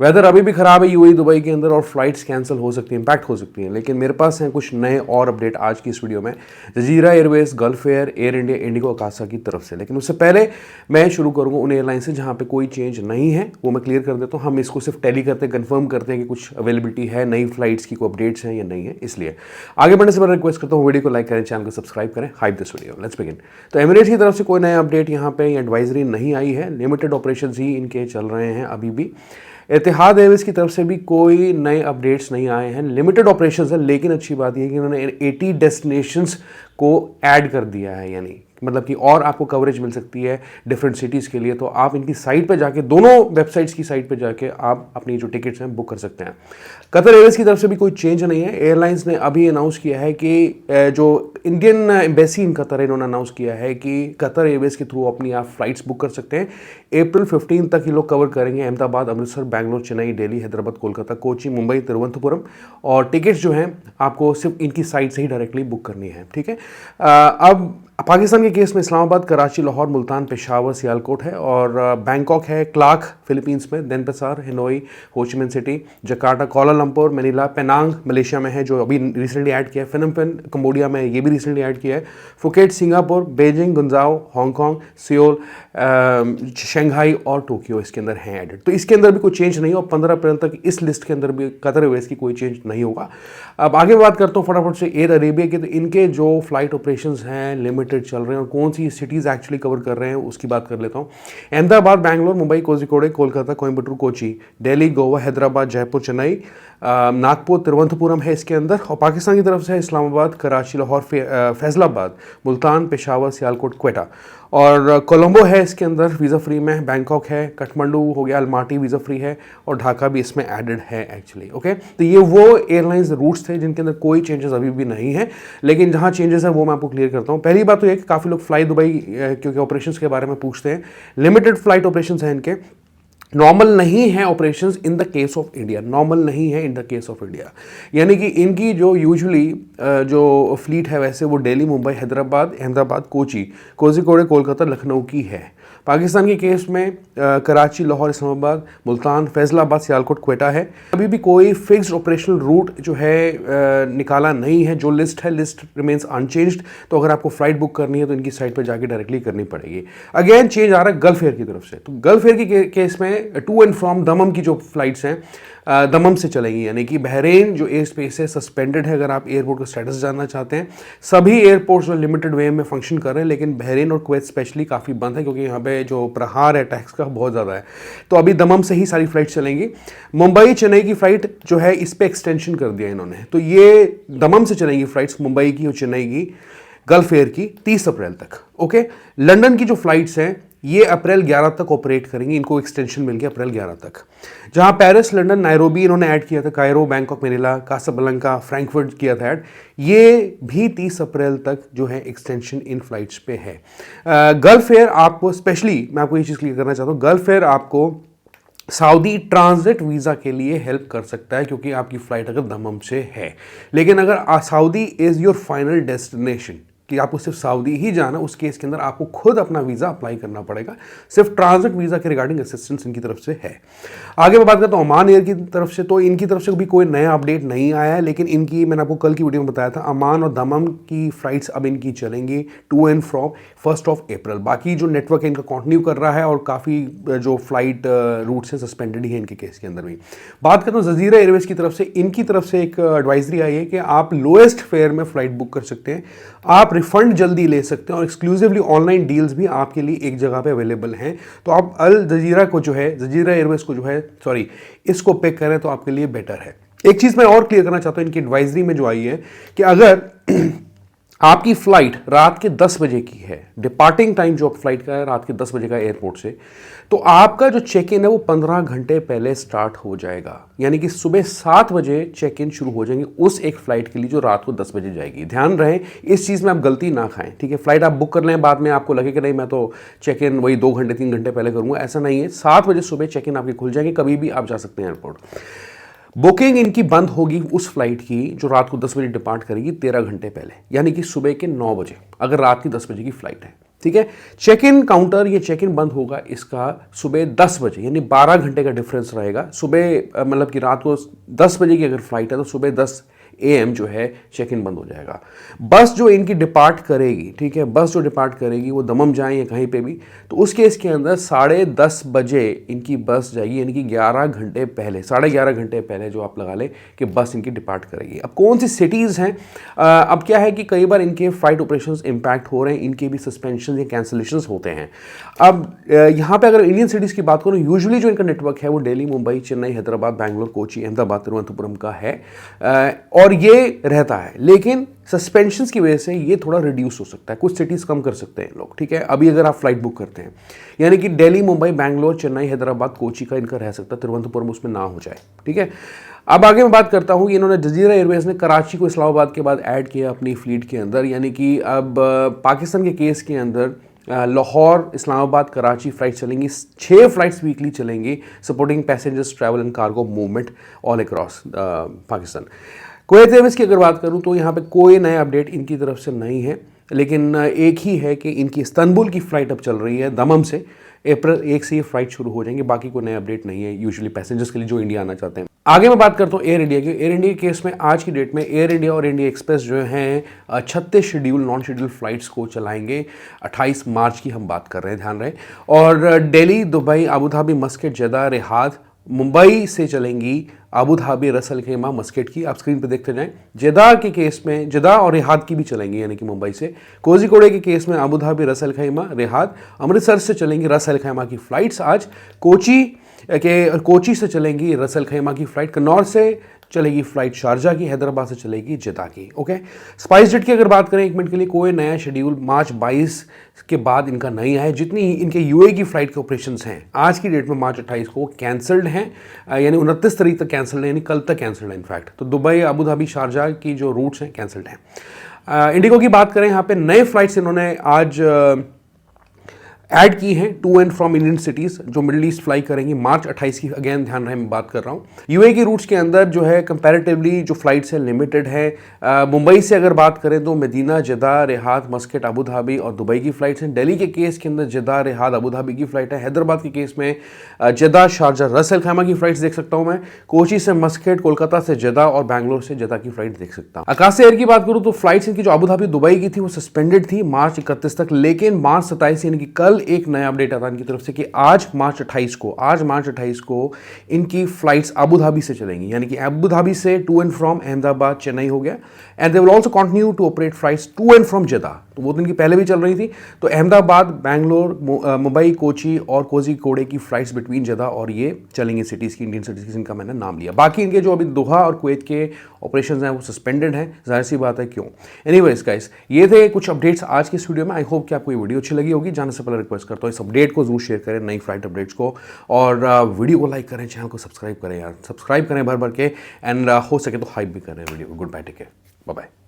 Weather अभी भी खराब है यूएई दुबई के अंदर और फ्लाइट्स कैंसिल हो सकती हैं, इम्पैक्ट हो सकती हैं, लेकिन मेरे पास हैं कुछ नए और अपडेट आज की इस वीडियो में Jazeera airways, Gulf Air, Air India, IndiGo, Akasa की तरफ से। लेकिन उससे पहले मैं शुरू करूँगा उन एयरलाइन से जहाँ पे कोई चेंज नहीं है, वो मैं क्लियर कर देता हूँ। हम इसको सिर्फ टैली करते हैं, कंफर्म करते हैं कि कुछ अवेलेबिलिटी है, नई फ्लाइट्स की कोई अपडेट्स हैं या नहीं है। इसलिए आगे बढ़ने से मैं रिक्वेस्ट करता हूँ वीडियो को लाइक करें, चैनल को सब्सक्राइब करें। Hype this video, let's begin. तो एमिरेट्स की तरफ से कोई नया अपडेट यहाँ पे एडवाइजरी नहीं आई है, लिमिटेड ऑपरेशन ही इनके चल रहे हैं अभी भी। एतिहाद एयरवेज की तरफ से भी कोई नए अपडेट्स नहीं आए हैं, लिमिटेड ऑपरेशंस है, लेकिन अच्छी बात यह है कि उन्होंने 80 डेस्टिनेशंस को ऐड कर दिया है, यानी मतलब कि और आपको कवरेज मिल सकती है डिफरेंट सिटीज़ के लिए। तो आप इनकी साइट पे जाके, दोनों वेबसाइट्स की साइट पे जाके आप अपनी जो टिकट्स हैं बुक कर सकते हैं। कतर एयरवेज की तरफ से भी कोई चेंज नहीं है। एयरलाइंस ने अभी अनाउंस किया है कि जो इंडियन एम्बेसी इन कतर है, इन्होंने अनाउंस किया है कि कतर एयरवेज के थ्रू अपनी आप फ्लाइट्स बुक कर सकते हैं। अप्रैल 15 तक ये लोग कवर करेंगे अहमदाबाद, अमृतसर, बैंगलोर, चेन्नई, दिल्ली, हैदराबाद, कोलकाता, कोची, मुंबई, तिरुवनंतपुरम। और टिकट्स जो हैं आपको सिर्फ इनकी साइट से ही डायरेक्टली बुक करनी है, ठीक है। अब पाकिस्तान के केस में इस्लामाबाद, कराची, लाहौर, मुल्तान, पेशावर, सियालकोट है, और बैंकॉक है, क्लार्क फिलीपींस में, Denpasar, Hanoi, Ho Chi Minh City, Jakarta, Kuala Lumpur, Manila, Penang Malaysia में है जो अभी रिसेंटली ऐड किया है, फिनम पेन कंबोडिया में ये भी रिसेंटली ऐड किया है, Phuket Singapore, Beijing, Guangzhou, Hong Kong, Seoul, Shanghai और टोक्यो इसके अंदर हैं एडेड। तो इसके अंदर भी कोई चेंज नहीं है और 15 अप्रैल तक इस लिस्ट के अंदर भी कतर एयरवेज की कोई चेंज नहीं होगा। अब आगे बात करता हूँ फटाफट से एयर अरेबिया के। तो इनके जो फ्लाइट ऑपरेशंस हैं लिमिटेड चल रहे हैं, और कौन सी सिटीज़ एक्चुअली कवर कर रहे हैं उसकी बात कर लेता हूँ। अहमदाबाद, बैंगलोर, मुंबई, कोझिकोड, कोलकाता, कोयम्बटूर, कोची, दिल्ली, गोवा, हैदराबाद, जयपुर, चेन्नई, नागपुर, तिरुवनंतपुरम है इसके अंदर। और पाकिस्तान की तरफ से है इस्लामाबाद, कराची, लाहौर, फैजलाबाद, मुल्तान, पेशावर, सियालकोट, क्वेटा। और कोलंबो है इसके अंदर वीज़ा फ्री में, बैंकॉक है, काठमांडू हो गया, अलमाटी वीज़ा फ्री है, और ढाका भी इसमें एडेड है एक्चुअली। ओके, तो ये वो एयरलाइंस रूट्स थे जिनके अंदर कोई चेंजेस अभी भी नहीं है, लेकिन जहाँ चेंजेस है वो मैं आपको क्लियर करता हूँ। पहली बात तो ये कि काफ़ी लोग फ्लाई दुबई क्योंकि ऑपरेशंस के बारे में पूछते हैं। लिमिटेड फ्लाइट ऑपरेशंस हैं इनके, नॉर्मल नहीं है operations in the case of India, normal नहीं है in the case of India. यानी कि इनकी जो यूजुअली जो फ्लीट है वैसे वो दिल्ली, मुंबई, हैदराबाद, अहमदाबाद, कोची, कोझिकोड, कोलकाता, लखनऊ की है। पाकिस्तान के केस में कराची, लाहौर, इस्लामाबाद, मुल्तान, फैजलाबाद, सियालकोट, क्वेटा है। अभी भी कोई फिक्स्ड ऑपरेशनल रूट जो है निकाला नहीं है। जो लिस्ट है, लिस्ट रिमेन्स अनचेंज्ड। तो अगर आपको फ्लाइट बुक करनी है तो इनकी साइट पर जाके डायरेक्टली करनी पड़ेगी। अगेन चेंज आ रहा है गल्फ एयर की तरफ से। तो गल्फ एयर के केस में टू एंड फ्रॉम दमम की जो फ्लाइट्स हैं दमम से चलेंगी, यानी कि बहरीन जो एयर स्पेस है सस्पेंडेड है। अगर आप एयरपोर्ट का स्टेटस जानना चाहते हैं, सभी एयरपोर्ट्स लिमिटेड वे में फंक्शन कर रहे हैं, लेकिन बहरीन और कुवैत स्पेशली काफ़ी बंद है क्योंकि यहाँ पे जो प्रहार है टैक्स का बहुत ज़्यादा है। तो अभी दमम से ही सारी फ्लाइट चलेंगी। मुंबई, चेन्नई की फ्लाइट जो है इस पर एक्सटेंशन कर दिया इन्होंने, तो ये दमम से चलेंगी फ्लाइट्स मुंबई की और चेन्नई की गल्फ एयर की 30 अप्रैल तक। ओके, लंदन की जो फ्लाइट्स हैं ये अप्रैल 11 तक ऑपरेट करेंगी, इनको एक्सटेंशन मिल गया अप्रैल 11 तक। जहां पेरिस, लंदन, नायरोबी इन्होंने ऐड किया था, Cairo, Bangkok, Manila, Casablanca, Frankfurt किया था ऐड, ये भी 30 अप्रैल तक जो है एक्सटेंशन इन फ्लाइट्स पे है। गल्फ एयर आपको स्पेशली, मैं आपको ये चीज़ क्लियर करना चाहता हूँ, गल्फ एयर आपको सऊदी ट्रांजिट वीज़ा के लिए हेल्प कर सकता है क्योंकि आपकी फ़्लाइट अगर दमम से है। लेकिन अगर Saudi is your final destination, कि आपको सिर्फ सऊदी ही जाना, उस केस के अंदर आपको खुद अपना वीज़ा अप्लाई करना पड़ेगा। सिर्फ ट्रांजिट वीज़ा के रिगार्डिंग असिस्टेंस इनकी तरफ से है। आगे मैं बात करता हूँ ओमान एयर की तरफ से। तो इनकी तरफ से भी कोई नया अपडेट नहीं आया है, लेकिन इनकी मैंने आपको कल की वीडियो में बताया था, अमान और दमम की फ्लाइट्स अब इनकी चलेंगी टू एंड फ्रॉम 1 अप्रैल। बाकी जो नेटवर्क है इनका कंटिन्यू कर रहा है और काफ़ी जो फ्लाइट रूट्स हैं सस्पेंडेड ही है इनके केस के अंदर भी। बात करता हूँ जजीरा एयरवेज की तरफ से। इनकी तरफ से एक एडवाइजरी आई है कि आप लोएस्ट फेयर में फ्लाइट बुक कर सकते हैं, आप रिफंड जल्दी ले सकते हैं, और एक्सक्लूसिवली ऑनलाइन डील्स भी आपके लिए एक जगह पे अवेलेबल हैं। तो आप अल जजीरा को जो है, जजीरा एयरवेज को जो है, सॉरी, इसको पिक करें तो आपके लिए बेटर है। एक चीज़ मैं और क्लियर करना चाहता हूँ इनकी एडवाइजरी में जो आई है कि अगर आपकी फ्लाइट रात के 10 बजे की है, डिपार्टिंग टाइम जो फ्लाइट का है रात के 10 बजे का एयरपोर्ट से, तो आपका जो चेक इन है वो 15 घंटे पहले स्टार्ट हो जाएगा। यानी कि सुबह 7 बजे चेक इन शुरू हो जाएंगे उस एक फ्लाइट के लिए जो रात को 10 बजे जाएगी। ध्यान रहे इस चीज़ में आप गलती ना खाएं, ठीक है। फ्लाइट आप बुक कर लें, बाद में आपको लगे कि नहीं मैं तो चेक इन वही 2 घंटे 3 घंटे पहले करूँगा, ऐसा नहीं है। 7 बजे सुबह चेक इन आपके खुल जाएंगे, कभी भी आप जा सकते हैं एयरपोर्ट। बुकिंग इनकी बंद होगी उस फ्लाइट की जो रात को 10 बजे डिपार्ट करेगी 13 घंटे पहले, यानी कि सुबह के 9 बजे, अगर रात की 10 बजे की फ्लाइट है, ठीक है। चेक इन काउंटर, ये चेक इन बंद होगा इसका सुबह 10 बजे, यानी 12 घंटे का डिफरेंस रहेगा। सुबह मतलब कि रात को 10 बजे की अगर फ्लाइट है तो सुबह 10 AM जो है चेक इन बंद हो जाएगा। बस जो इनकी डिपार्ट करेगी, ठीक है, बस जो डिपार्ट करेगी वो दमम जाए या कहीं पे भी, तो उस केस के अंदर 10:30 बजे इनकी बस जाएगी, यानी कि 11 घंटे पहले, 11.5 घंटे पहले जो आप लगा लें कि बस इनकी डिपार्ट करेगी। अब कौन सी सिटीज़ हैं, अब क्या है कि कई बार इनके फ्लाइट ऑपरेशंस इंपैक्ट हो रहे हैं, इनके भी सस्पेंशन या कैंसलेशंस होते हैं। अब यहाँ पे अगर इंडियन सिटीज़ की बात करूँ, यूजुअली जो इनका नेटवर्क है वो दिल्ली, मुंबई, चेन्नई, हैदराबाद, बैंगलोर, कोची, अहमदाबाद, तिरुवनंतपुरम का है और ये रहता है। लेकिन सस्पेंशंस की वजह से ये थोड़ा रिड्यूस हो सकता है, कुछ सिटीज़ कम कर सकते हैं लोग, ठीक है। अभी अगर आप फ्लाइट बुक करते हैं, यानी कि दिल्ली, मुंबई, बैंगलोर, चेन्नई, हैदराबाद, कोची का इनका रह सकता है, तिरुवनंतपुरम उसमें ना हो जाए, ठीक है। अब आगे मैं बात करता हूँ, इन्होंने जजीरा एयरवेज ने कराची को इस्लामाबाद के बाद ऐड किया अपनी फ्लीट के अंदर, यानी कि अब पाकिस्तान के केस के अंदर लाहौर, इस्लामाबाद, कराची फ्लाइट चलेंगी, 6 फ्लाइट्स वीकली चलेंगी, supporting passengers travel and cargo movement all across Pakistan. Kuwait Airways की अगर बात करूं तो यहाँ पे कोई नया अपडेट इनकी तरफ से नहीं है, लेकिन एक ही है कि इनकी इस्तांबुल की फ़्लाइट अब चल रही है दमम से, अप्रैल 1 से ये फ्लाइट शुरू हो जाएंगे। बाकी कोई नया अपडेट नहीं है यूजुअली पैसेंजर्स के लिए जो इंडिया आना चाहते हैं। आगे मैं बात करता हूँ एयर इंडिया की। एयर इंडिया के केस में आज की डेट में एयर इंडिया और इंडिया एक्सप्रेस जो हैं 36 शेड्यूल नॉन शेड्यूल फ्लाइट्स को चलाएंगे। 28 मार्च की हम बात कर रहे हैं, ध्यान रहे। और Delhi, Dubai, Abu Dhabi, Muscat, Jeddah, Riyadh, Mumbai से चलेंगी अबू धाबी, रस अल खैमा, मस्कट की। आप स्क्रीन पे देखते जाएं। जद्दा के केस में जद्दा और रियाद की भी चलेंगी, यानी कि मुंबई से। कोझिकोड के केस में अबू धाबी, रस अल खैमा, रियाद। अमृतसर से चलेंगी रस अल खैमा की फ़्लाइट्स आज। कोची से चलेंगी रस अल खैमा की फ़्लाइट। कन्नौर से चलेगी फ़्लाइट शारजा की। हैदराबाद से चलेगी जद्दा की। ओके, स्पाइस जेट की अगर बात करें 1 मिनट के लिए, कोई नया शेड्यूल मार्च 22 के बाद इनका नहीं आया। जितनी इनके यूए की फ़्लाइट के ऑपरेशंस हैं आज की डेट में मार्च 28 को कैंसल्ड हैं, यानी 29 तारीख तक कैंसल्ड है, यानी कल तक कैंसल्ड है इनफैक्ट। तो दुबई, अबू धाबी, शारजा की जो रूट्स हैं कैंसल्ड हैं। इंडिगो की बात करें, यहाँ पे नए फ्लाइट्स इन्होंने आज ऐड की हैं to and from Indian cities, जो मिडिल ईस्ट फ्लाई करेंगी मार्च 28 की। अगेन ध्यान रहे मैं बात कर रहा हूँ। यूए की रूट्स के अंदर जो है कंपैरेटिवली जो फ्लाइट्स है लिमिटेड है। मुंबई से अगर बात करें तो Medina, Jeddah, Riyadh, Muscat, Abu Dhabi और दुबई की फ़्लाइट्स हैं। दिल्ली के केस के अंदर जद्दा, रियाद, अबू धाबी की फ़्लाइट है। हैदराबाद के केस में जद्दा, शारजा, रस अल खैमा की फ़्लाइट्स देख सकता हूँ मैं। कोची से मस्कट, कोलकाता से जद्दा और बैंगलोर से जद्दा की फ़्लाइट देख सकता हूँ। आकाश एयर की बात करूँ तो फ्लाइट्स इनकी जो अबू धाबी, दुबई की थी वो सस्पेंडेड थी मार्च 31 तक, लेकिन मार्च 27 यानी कि कल एक नया अपडेट की तरफ से कि आज मार्च 28 को इनकी फ्लाइट्स अबू धाबी से चलेंगी, यानी कि अबू धाबी से to and from Ahmedabad, Chennai हो गया। And they will also continue to operate flights to and from Jeddah, तो वो दिन की पहले भी चल रही थी। तो अहमदाबाद, बैंगलोर, मुंबई, कोची और कोझिकोड की फ्लाइट्स बिटवीन जद्दा और ये चलेंगी सिटीज़ की, इंडियन सिटीज़ जिनका मैंने नाम लिया। बाकी इनके जो अभी दोहा और कुवैत के ऑपरेशंस हैं वो सस्पेंडेड हैं, जाहिर सी बात है क्यों। एनीवेज गाइस, ये थे कुछ अपडेट्स आज के वीडियो में। आई होप कि आपको ये वीडियो अच्छी लगी होगी। जाने से पहले रिक्वेस्ट करता हूँ इस अपडेट को जरूर शेयर करें, नई फ्लाइट अपडेट्स को, और वीडियो को लाइक करें, चैनल को सब्सक्राइब करें यार, सब्सक्राइब करें भर भर के, एंड हो सके तो हाइप भी करें वीडियो को। Goodbye, take care, bye bye.